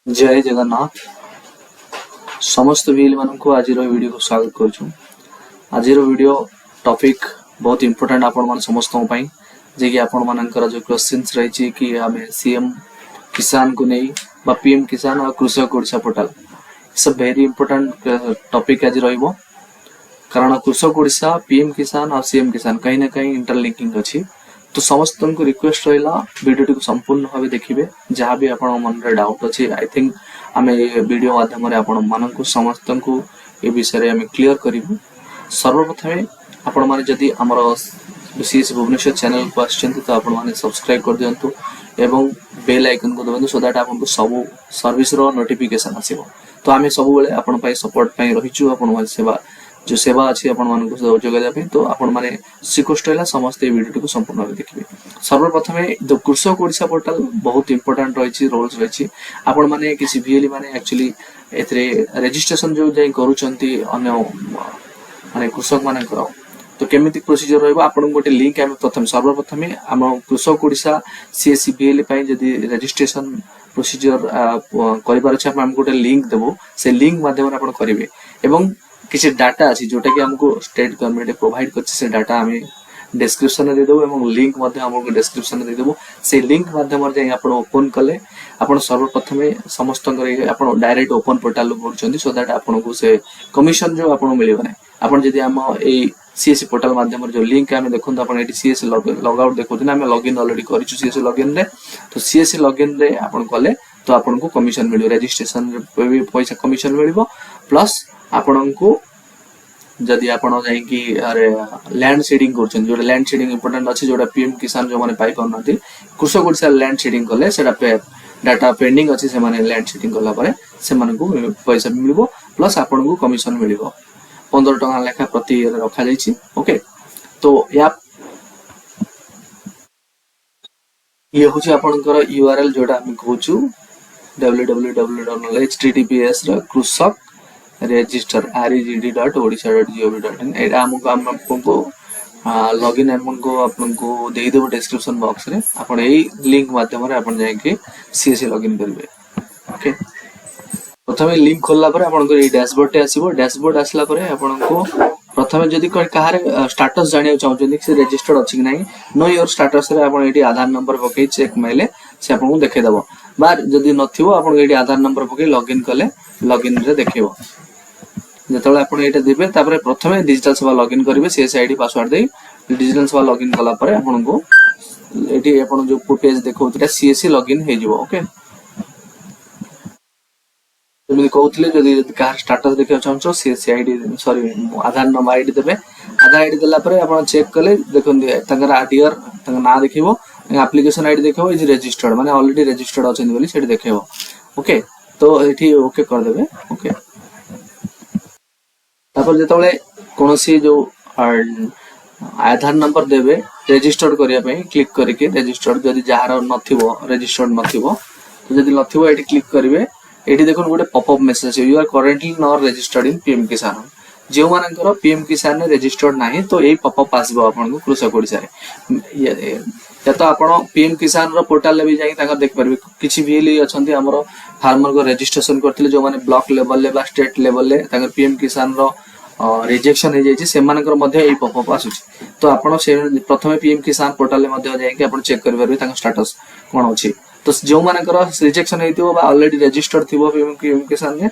जय जगन्नाथ समस्त वील मान को आज वीडियो को स्वागत करूँ। आज वीडियो टॉपिक बहुत इंपोर्टेंट आपण मान समस्त जे कि आपण मानकर जो क्वेश्चंस रही कि आम सीएम किसान को नहीं बा पीएम किसान और कृषक ओडिशा पोर्टल सब वेरी इंपोर्टेंट टॉपिक आज रहिबो कारण कृषक ओडिशा पीएम किसान और सीएम किसान कहीं ना कहीं इंटरलिंकिंग अच्छी। तो समस्त को रिक्वेस्ट रहा वीडियो को संपूर्ण भाव देखिए जहाँ भी आपण मन रे डाउट अच्छी आई थिंक आम वीडियो माध्यम आपण मानक समस्त को ये विषय में क्लियर करूँ। सर्वप्रथमे आपण माने जदि आमर सीएस भुवनेश्वर चैनल को आछंती तो आपण माने सब्सक्राइब कर दियंतु एवं बेल आइकन को दबंतु सो दैट आपन को सब सर्विस रो नोटिफिकेशन आसीबो। तो आमे सब बेले आपण पई सपोर्ट पई रहिछु आपण माने सेवा जो सेवा अच्छी आपण मान को जोगाई तो आपण माने रिक्वेस्ट है समस्त वीडियो को संपूर्ण भाव देखिए। सर्वप्रथमे जो कृषक ओडिशा पोर्टल बहुत इंपोर्टेंट रही रोल्स रही आपण माने किसी भी माने एक्चुअली एथरे रजिस्ट्रेशन जो जाई करूचंती अन्य माने कृषक मानकर तो केमिति प्रोसीजर रहबो आपण गोटे लिंक हम प्रथम सर्वप्रथमे हम कृषक ओडिशा सीएससीबीएल पई जदी रजिस्ट्रेशन प्रोसीजर करिबार छै हम गोटे लिंक देबो से लिंक माध्यम आपण करिवे एवं किसी डाटा अच्छी जोटा कि हमको स्टेट गवर्नमेंट प्रोवाइड कर से डाटा आम डिस्क्रिप्शन दे देबो एवं लिंक मध्य हमको डिस्क्रिप्शन दे देबो से लिंक माध्यम रे आपण ओपन कले आपण सर्वप्रथमे समस्त आपण डायरेक्ट ओपन पोर्टल पड़छंती सो दैट आपण को से कमिशन जो आपण मिलिबो नै आपण जदी हम ए सीएससी पोर्टल माध्यम जो लिंक आम देखो आपण एटी सीएससी लॉग आउट देखो आम लॉगिन ऑलरेडी करिछु सीएससी लॉगिन रे तो सीएससी लॉगिन रे आपण कले तो आपण को कमिशन मिलियो रजिस्ट्रेशन रे भी पैसा कमिशन मिलिबो प्लस आपण को जदि आपण जाई कि अरे लैंड सीडिंग करछन जो लैंड सीडिंग इंपोर्टेंट अछि जोटा पीएम किसान जो माने पाई पाउनथि कृषक ओडिसा लैंड सीडिंग कले सेटा डाटा पेंडिंग अछि से माने लैंड सीडिंग कला परे से माने को पैसा मिलिबो प्लस आपण को कमिशन मिलिबो 15 टका लेखा प्रति ईयर रखा जाईछि। ओके तो या ये होछि आपनकर यूआरएल जोटा हम कहूछु www.https कृषक register regd.odisha.gov.in एटा हमको लॉगिन हमको आपनको दे देबो डिस्क्रिप्शन बॉक्स रे आपण एई लिंक माध्यम रे आपण जाय के सीएससी लॉगिन करबे। ओके प्रथमे लिंक खोलला परे आपनको एई डैशबोर्ड टे आसीबो डैशबोर्ड आसला परे आपनको प्रथमे जदी कहार स्टेटस जानियो चाहउछन से रजिस्टर्ड अछि कि नाही नो योर स्टेटस रे आपण एटी आधार नंबर पके चेक माइले से आपनको देखे देबो बार जदी नथिबो आपण एटी आधार नंबर पके लॉगिन कले लॉगिन रे देखिबो जतले आपण एटा देबे तापरे प्रथमे डिजिटल सेवा लॉगिन करिवे सीएस आईडी पासवर्ड दे डिजिटल सेवा लॉगिन कला परे आपनको एटी आपण जो पेज देखौतरा सीएससी लॉगिन हे जिवो। ओके तुम कहउतले जदी कार स्टेटस देखियो चाहछो सीएससी आईडी सॉरी आधार नंबर आईडी देबे आधार आईडी देला परे आपण चेक कले देखोंदी तंगर आरटीआर तंग ना देखिबो एप्लीकेशन आईडी देखिबो इज रजिस्टर्ड माने ऑलरेडी रजिस्टर्ड अछन बोली सेठी देखिबो। ओके तो एठी ओके कर देबे। ओके तापर जतले कोनोसी जो आधार नंबर देबे रजिस्टर्ड करिया पई क्लिक करके रजिस्टर्ड जदी जहार नथिबो रजिस्टर्ड नथिबो तो जदी नथिबो एटी क्लिक करिवे एटी देखोन गोटे popup message you are currently not registered in PM Kisan जो मानकर पीएम किसान ने रजिस्टर्ड नाही तो एई पॉपअप आसीबो आपन को कृषक ओडिसा रे या तो आपण पीएम किसान रो पोर्टल ले भी जाई ताका देख परबे किछि भी ले अछंती हमरो फार्मर को रजिस्ट्रेशन करथिले जो माने ब्लॉक लेवल ले बा स्टेट लेवल ले ताका पीएम किसान रो रिजेक्शन हो जाई से मानकर मध्य एई पॉपअप आसुची तो आपण से प्रथमे पीएम किसान पोर्टल ले मध्य जाई कि आपण चेक कर परबे ताका स्टेटस कोन अछि तो जो मानकर रिजेक्शन हेतिबो बा ऑलरेडी रजिस्टर्ड थिबो पीएम किसान ने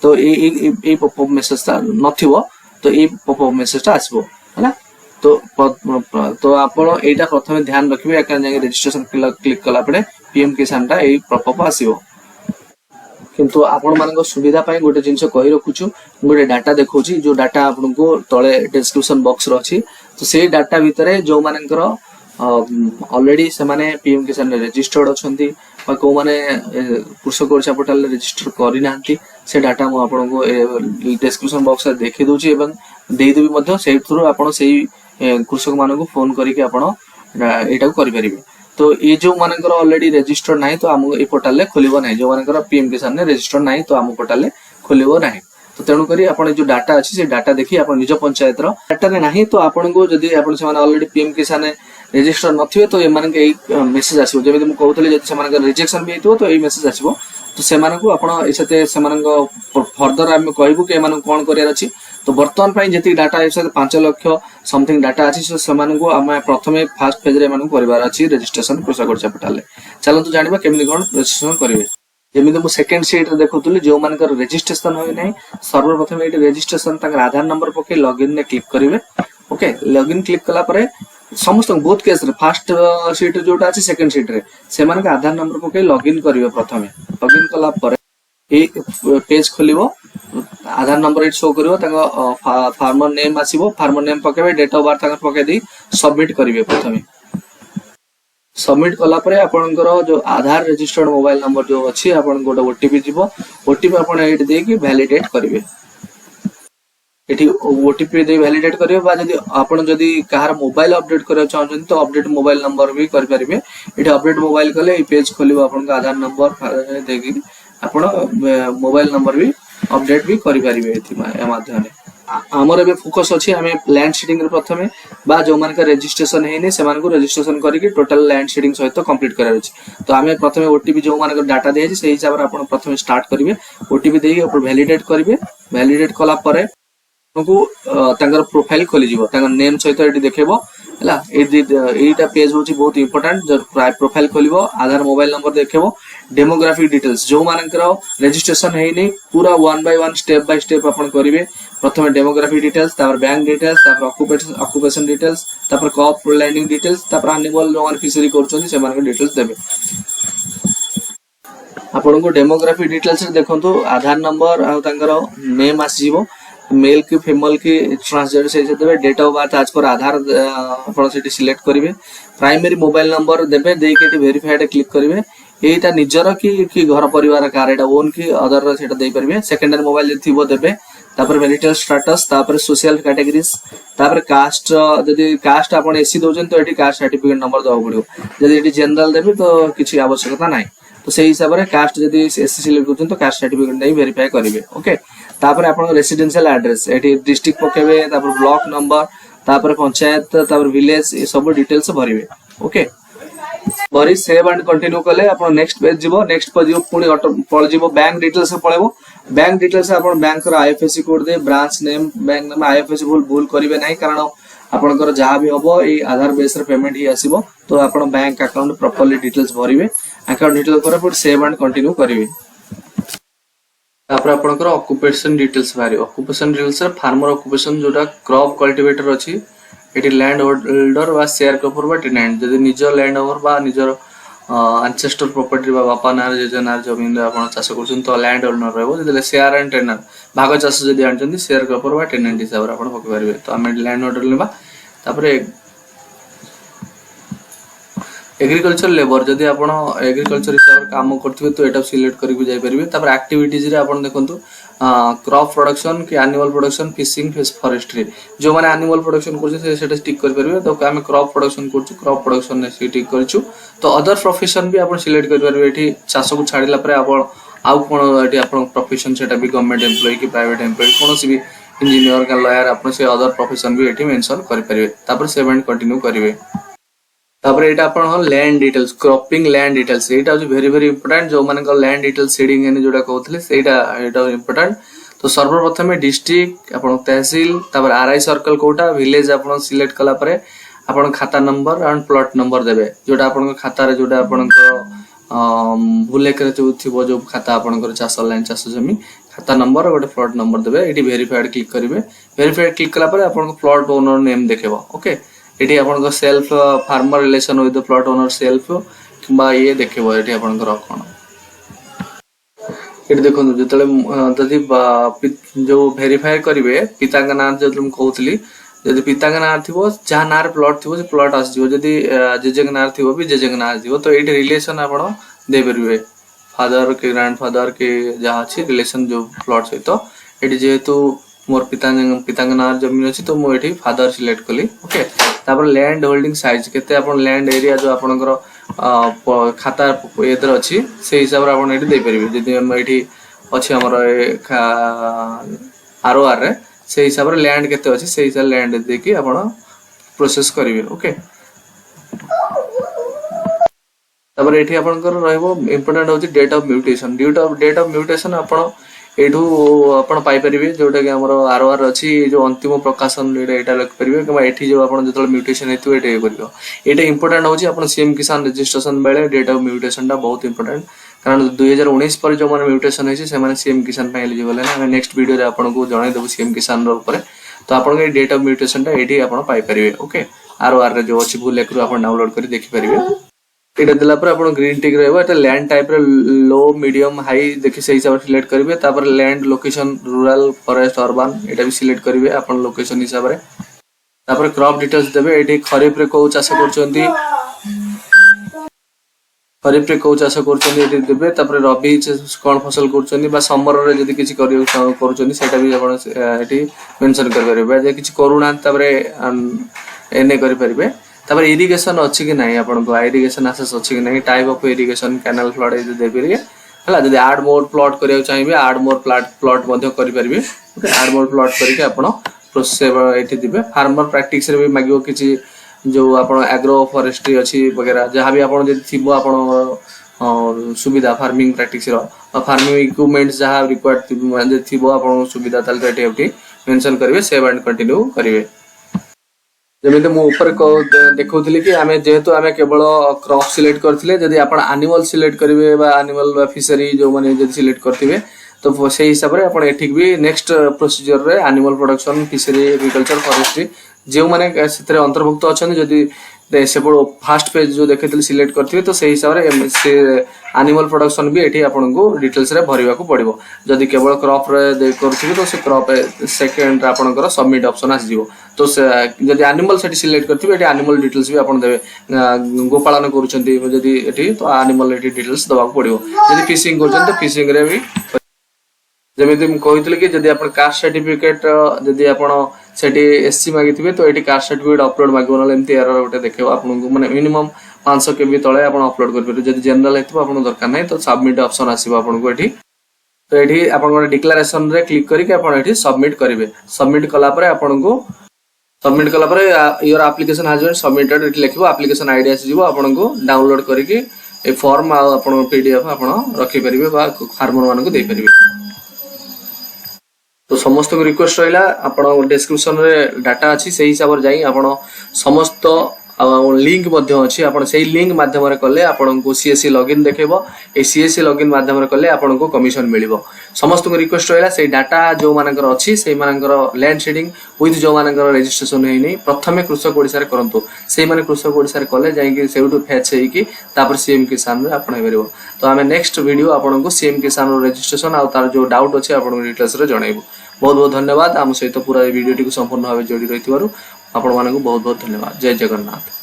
तो ए पॉपअप मेसेज ता नथिबो तो ए पॉपअप मेसेज ता आसीबो हला तो आपण एटा प्रथमे ध्यान रखिबे एका जाय रजिस्ट्रेशन क्लिक कला पड़े पीएम किसान ता ए पॉपअप आसीबो किंतु आपण मानको सुविधा पई गोटे जिंस कहि रखुछु गोटे डाटा देखौची जो डाटा आपनको तळे डिस्क्रिप्शन बॉक्स रो अछि तो से डाटा भितरे जो मानकर ऑलरेडी से माने पीएम किसान रजिस्टर्ड अछंती बा को माने कृषक ओडिशा पोर्टल रजिस्टर करि नांती से डाटा मो आपनको डिस्क्रिप्शन बॉक्स रे देखि दोची एवं देई देबी मध्ये से थ्रू आपण सेही कृषक मानको फोन करिके आपण एटा को करि परिबे। तो ये जो मानकर ऑलरेडी रजिस्टर्ड नाही तो हम ए पोर्टल ले खोलिबो नाही जो मानकर पीएम किसान ने रजिस्टर्ड नाही तो हम पोर्टल ले खोलिबो नाही तो तेणु करी आपण जो डाटा अछि से डाटा देखि आपण निज पंचायत रो डाटा ने नाही तो आपण को जदी आपण से माने ऑलरेडी पीएम किसान ने रजिस्टर नथिबे तो ए माने के मेसेज आसीबो जेमे हम कहउतले जदी से माने रिजेक्शन भी हेतो तो ए मेसेज आसीबो तो तो सेमानकु आपण एसते सेमानक फर्दर आम कहबू कि एमानक कोन करियर अछि। तो वर्तमान पई जति डाटा एसते 5 लाख समथिंग डाटा अछि सो सेमानकु आम प्रथमे फर्स्ट पेज रे एमानकु परिवार अछि रजिस्ट्रेशन कृषक गौरचा पोर्टल ले। चलंतु जानिबा केमिति कोन रजिस्ट्रेशन करिवे। जेमिति मु सेकंड शीट रे देखुतली जो मानकर रजिस्ट्रेशन होय नै सर्वप्रथम एटी रजिस्ट्रेशन ताकर आधार नंबर पके लॉगिन ने क्लिक करिवे। ओके लॉगिन क्लिक कला परे समस्त बोथ केस रे फर्स्ट शीट जोटा अछि सेकंड शीट रे से मानक आधार नंबर पके लॉगिन करिवे। प्रथमे लॉगिन कला परे ए पेज खोलिबो आधार नंबर इट शो करिवो ताको फार्मर नेम आसीबो फार्मर नेम पकेबे डेट ऑफ बर्थ ताकर पके दी सबमिट करिवे। प्रथमे सबमिट कला परे आपनकर जो आधार रजिस्टर्ड मोबाइल नंबर जो अछि आपन गोटे ओटीपी जीवो ओटीपी आपन एट दे कि वैलिडेट करिवे। एठी ओटीपी दे वैलिडेट करिवे बा जदी आपन जदी कहार मोबाइल अपडेट करय चाहछन तो अपडेट मोबाइल नंबर भी कर परिबे। एठी अपडेट मोबाइल कले ई पेज खोलिबो आपन का आधार नंबर देगी आपन मोबाइल नंबर भी अपडेट भी करि परिबे। एथि माध्यम हमर एबे फोकस अछि हमें लैंड शेडिंग रे प्रथमे बा जो मान का रजिस्ट्रेशन हेने से मान को रजिस्ट्रेशन करी कि टोटल लैंड शेडिंग सहित कंप्लीट करार अछि। तो हमें प्रथमे ओटीपी जो मान का डाटा दे अछि से हिसाब रे आपन प्रथमे स्टार्ट करिवे ओटीपी देई ऊपर वैलिडेट करिवे। वैलिडेट कला परे को तांगर प्रोफाइल खोली जीवो तांगर नेम सहित एटी देखेबो हला एटा पेज होची बहुत इंपोर्टेंट जो प्रोफाइल खोलिबो आधार मोबाइल नंबर देखेबो डेमोग्राफिक डिटेल्स जो मानकर रजिस्ट्रेशन हेई नै पूरा 1 बाय 1 स्टेप बाय स्टेप अपन करिवे। प्रथमे डेमोग्राफिक डिटेल्स तापर बैंक डिटेल्स तापर ऑक्युपेशन डिटेल्स तापर क्रॉप लैंडिंग डिटेल्स तापर एनिमल जो फिशरी करछन से मानकर डिटेल्स देबे। आपन को डेमोग्राफिक डिटेल्स देखंतु आधार नंबर आ तांगर नेम आसीबो मेल की फीमेल की ट्रांसजेंडर से देबे डेट ऑफ बर्थ आज पर आधार आपण सेटी सिलेक्ट करिवे। प्राइमरी मोबाइल नंबर देबे देई के वेरीफाइड क्लिक करिवे। एटा निजर की घर परिवार कार एटा ओन की अदर सेटा देई परिवे। सेकेंडरी मोबाइल थिबो देबे तापर मैरिटल स्टेटस तापर सोशल कैटेगरीज तापर कास्ट जदी कास्ट आपण एसी दोजन तो एटी कास्ट सर्टिफिकेट नंबर दो पड़ियो। जदी एटी जनरल देबे तो किछि आवश्यकता नाही। तो सेही हिसाब रे कास्ट जदी एसी सिलेक्ट करछन तो कास्ट सर्टिफिकेट नै वेरीफाई करिवे। ओके तापर आपण रेसिडेंशियल एड्रेस एटी डिस्ट्रिक्ट पकेबे तापर ब्लॉक नंबर तापर पंचायत तापर विलेज ए सब डिटेल्स भरिवे। ओके भरी सेव एंड कंटिन्यू कले आपण नेक्स्ट पेज जीवो। नेक्स्ट पेज जीवो पुनी ऑटो पळ जीवो बैंक डिटेल्स पळेबो। बैंक डिटेल्स आपण बैंक रो आईएफएससी कोड दे branch name bank name IFSC भूल करिवे नाही कारण आपनकर जहा भी हबो ए आधार बेस रे पेमेंट ही आसीबो। तो आपण बैंक अकाउंट प्रॉपर्ली डिटेल्स भरिवे। अकाउंट डिटेल्स पर पुनी सेव एंड कंटिन्यू करिवे। तापर आपनकर ऑक्युपेशन डिटेल्स बारी ऑक्युपेशन डिटेल्स फार्मर ऑक्युपेशन जोटा क्रॉप कल्टीवेटर अछि एटी लैंड होल्डर वा शेयर क्रॉपर बा टेनेंट जदी निजर लैंड ओवर बा निजर एंसेस्टर प्रॉपर्टी बा बापा नार जेजनार जमीन रे आपण चाष करछन तो लैंड ओनर रहबो। जदी शेयर एंड टेनर भाग चाष जदी आनछन शेयर क्रॉपर बा टेनेंट हिसाब रे आपण पके परिबे। तो हम लैंड होल्डर लेबा तापर एग्रीकल्चर लेबर जदी आपण एग्रीकल्चर हिसाब रे काम करथिबे तो एटा सिलेक्ट करिक जाय परिबे। तापर एक्टिविटीज रे आपण देखंतु क्रॉप प्रोडक्शन कि animal production fishing fish forestry जो माने एनिमल प्रोडक्शन करछे सेटा टिक कर परिबे। तो हम क्रॉप प्रोडक्शन करछु क्रॉप प्रोडक्शन ने से टिक करछु। तो अदर प्रोफेशन भी आपण सिलेक्ट कर परिबे। एठी चाष को छाडिला परे आपण आउ कोन एठी आपण प्रोफेशन सेटा भी गवर्नमेंट एम्प्लॉय कि प्राइवेट एम्प्लॉय कोनोसी भी इंजीनियर का लॉयर आपण से अदर प्रोफेशन भी एठी मेंशन कर परिबे। तापर सेव एंड कंटिन्यू करिवे। तापर एटा आपण land details cropping land details एटा वेरी वेरी इंपोर्टेंट जो माने लैंड डिटेल्स शेडिंग एने जोडा कहउथले सेटा एटा इंपोर्टेंट। तो सर्वप्रथमे डिस्ट्रिक्ट आपण तहसील तापर आरआई सर्कल कोटा विलेज आपण सिलेक्ट कला परे आपण खाता नंबर एंड प्लॉट नंबर देबे जोडा आपण खाता रे जोडा आपण भूलेक रे थिबो जो खाता आपण चाष लाइन चाष जमी खाता नंबर और प्लॉट नंबर देबे। एटी वेरीफाइड क्लिक करिवे। वेरीफाइड क्लिक कला परे आपण प्लॉट ओनर नेम देखेबो। ओके एटी आपण self farmer relation with the plot owner self किबा ये देखेबो। एटी आपण कोन एटी देखो जतले जदी जो वेरीफाई करिवे पिता का नाम जदि हम कहउतली जदी पिता का नाम थिबो जहा नार प्लॉट थिबो से प्लॉट आस जिवो जदी जेजे का नाम थिबो भी जेजे का नाम थिबो। तो एटी रिलेशन आपण दे परिवे फादर के ग्रैंडफादर के जहा अछि रिलेशन जो प्लॉट सहित तो एटी जेहेतु मोर पिता का नाम जमीन अछि तो मो एटी फादर सिलेक्ट कली। ओके तापर लैंड होल्डिंग साइज केते आपण लैंड एरिया जो आपनकर खाता एदर अछि से हिसाब रे आपण एटी दे परिबे। जदी हम एटी अछि हमर आरओआर रे से हिसाब रे लैंड केते अछि से हिसाब लैंड देकी आपण प्रोसेस करिवे। ओके तापर एठी आपनकर रहइबो इंपोर्टेंट होची date of mutation. Date of mutation आपण एठू आपण पाई परिबे जोटा कि हमर आरआर अछि जो अंतिम प्रकाशन एटा लिख परिबे कि एठी जो आपण जतल म्यूटेशन हेतु एटा करियो। एटा इंपोर्टेंट होची आपण सीएम किसान रजिस्ट्रेशन बेले डेट ऑफ म्यूटेशन टा बहुत इंपोर्टेंट, कारण 2019 पर जो मन म्यूटेशन है से माने सीएम किसान पे एलिजिबल है ना। नेक्स्ट वीडियो रे आपन को जणाई देबो सीएम किसान रो ऊपर, तो आपन के डेट ऑफ म्यूटेशन टा एठी आपन पाई परिबे। ओके, आरआर रे जो अछि भूल एकरू आपन डाउनलोड करी देखि परिबे। एटा दिला पर आपन ग्रीन टिक रहबो, एटा लैंड टाइप रे लो मीडियम हाई देखि से हिसाब सिलेक्ट करिवे। तापर land location rural forest urban एटा भी सिलेक्ट करिवे आपन लोकेशन हिसाब रे। तापर क्रॉप डिटेल्स देबे, एठी खरीफ रे को चाष करचोंती, खरीफ रे को चाष करचोंती एठी देबे। तापर रबी कोन फसल करचोंती बा समर रे जदी किछि करचोंती सेटा भी आपन एठी मेंशन कर परिबे। जे किछि करूना तापर एने करि परिबे। तापर इरिगेशन अछि कि नाही, आपन को इरिगेशन एक्सेस अछि कि नाही, type of irrigation canal flood ए दे परिबे हला। जदी ऐड मोर प्लॉट करियो चाहिबे ऐड मोर प्लॉट मध्ये करि परिबे। ओके, ऐड मोर प्लॉट करके आपन प्रोसेस एठी दिबे। फार्मर प्रैक्टिस रे भी मागियो किछि जो आपन एग्रो फॉरेस्ट्री अछि वगैरह जहां भी आपन जदी थिबो आपन सुविधा फार्मिंग प्रैक्टिस रो फार्मिंग इक्विपमेंट्स जहां रिक्वायर्ड थिबो आपन सुविधा ताल एठी मेंशन करिवे, सेव एंड कंटिन्यू करिवे। जमिते मु ऊपर को देखौथिले कि आमे जेहेतु आमे केवल क्रॉप सिलेक्ट करथिले, जदी आपण एनिमल सिलेक्ट करिवे बा एनिमल फिशरी जो माने जदी सिलेक्ट करथिबे तो से हिसाब रे आपण एठिक भी नेक्स्ट प्रोसीजर रे animal production fishery agriculture forestry जे माने सेतरे अंतर्भुक्त अछन जदी सेपड़ फास्ट पेज जो देखैथिले सिलेक्ट करथिबे तो से हिसाब रे से एनिमल प्रोडक्शन भी एठी आपण को डिटेल्स रे भरिबा को पड़िबो। जदी केवल क्रॉप रे दे करथिबे तो से क्रॉप सेकंड आपनकर सबमिट ऑप्शन आस जिवो। तो जदी एनिमल सेठी सिलेक्ट करथिबे एठी एनिमल डिटेल्स भी आपण देबे। गोपालन करूछंती जदी एठी तो एनिमल एठी डिटेल्स दबा को पड़िबो। जदी फिशिंग करूछंती तो फिशिंग रे भी जमिति मु कहितले कि जदी आपण कास्ट सर्टिफिकेट जदी आपण सेठी एससी मागिथिबे तो एठी कास्ट सर्टिफिकेट अपलोड मागो न एमती एरर गोटे देखियो आपन को माने मिनिमम 500 केबी तळे आपण अपलोड कर परबे। जदी जनरल हेतबो आपण दरकार नै तो सबमिट ऑप्शन आसीबो आपण को एठी। तो एठी आपण को डिक्लेरेशन रे क्लिक करी के आपण एठी सबमिट करिवे। सबमिट कला परे आपण को सबमिट कला परे your application has been submitted एठी लिखिबो, एप्लीकेशन आईडी आसी जिवो, आपण को डाउनलोड करी के ए फॉर्म आपण पीडीएफ आपण रखि परिबे बा फार्मर मानको दे परिबे। तो समस्त को रिक्वेस्ट रहिला आपण डिस्क्रिप्शन रे डाटा अछि से हिसाब रे जाई आपण समस्त लिंक मध्ये अछि, आपण सेही लिंक माध्यम रे कले आपण को सीएससी लॉगिन देखेबो। ए सीएससी लॉगिन माध्यम रे कले आपण को कमिशन मिलिबो। समस्त को रिक्वेस्ट रहिला से डाटा जो मानकर अछि से मानकर लैंड शेडिंग विथ जो मानकर रजिस्ट्रेशन हेइ नै प्रथमे कृषक ओडिसा रे करंतु। सेही माने कृषक ओडिसा रे कले जाई कि सेउटु फैच हेइ कि तापर सीएम किसान रे आपण हेबरिबो। तो हमें नेक्स्ट वीडियो आपण को सीएम किसान रो रजिस्ट्रेशन आ तार जो डाउट अछि आपण को डिटेल्स रे जणाइबो। बहुत बहुत धन्यवाद। आम सहित पूरा वीडियो टी संपूर्ण भाव जोड़ी रही आपण मानक बहुत बहुत धन्यवाद। जय जगन्नाथ।